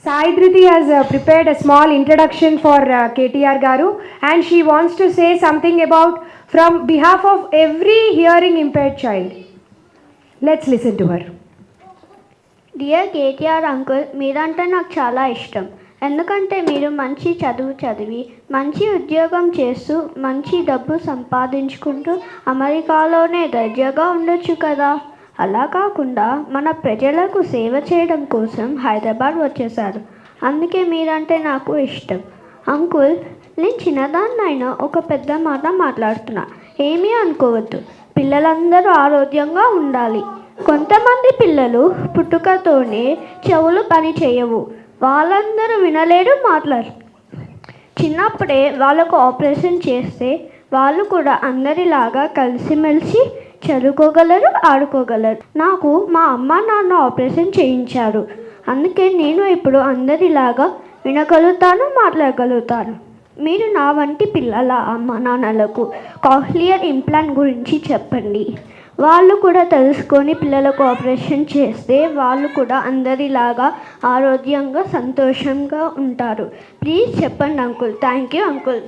Sai Dhriti has prepared a small introduction for KTR Garu, and she wants to say something about from behalf of every hearing impaired child. Let's listen to her. Dear KTR uncle, మీరంటే నాకు చాలా ఇష్టం. ఎందుకంటే మీరు మంచి చదువు చదివి మంచి ఉద్యోగం చేస్తూ మంచి డబ్బు సంపాదించుకుంటూ అమెరికాలోనే దర్జాగా ఉండొచ్చు కదా. అలా కాకుండా మన ప్రజలకు సేవ చేయడం కోసం హైదరాబాద్ వచ్చేసారు. అందుకే మీరంటే నాకు ఇష్టం. అంకుల్, నేను చిన్నదాన్నైనా ఒక పెద్ద మాట మాట్లాడుతున్నా, ఏమీ అనుకోవద్దు. పిల్లలందరూ ఆరోగ్యంగా ఉండాలి. కొంతమంది పిల్లలు పుట్టుకతోనే చెవులు పని చేయవు, వాళ్ళందరూ వినలేరు, మాట్లాడరు. చిన్నప్పుడే వాళ్ళకు ఆపరేషన్ చేస్తే వాళ్ళు కూడా అందరిలాగా కలిసిమెలిసి చదువుకోగలరు, ఆడుకోగలరు. నాకు మా అమ్మ నాన్న ఆపరేషన్ చేయించారు, అందుకే నేను ఇప్పుడు అందరిలాగా వినగలుగుతాను, మాట్లాడగలుగుతాను. మీరు నా వంటి పిల్లల అమ్మ నాన్నలకు కాక్లియర్ ఇంప్లాంట్ గురించి చెప్పండి. వాళ్ళు కూడా తెలుసుకొని పిల్లలకు ఆపరేషన్ చేస్తే వాళ్ళు కూడా అందరిలాగా ఆరోగ్యంగా సంతోషంగా ఉంటారు. ప్లీజ్ చెప్పండి అంకుల్. Thank you uncle.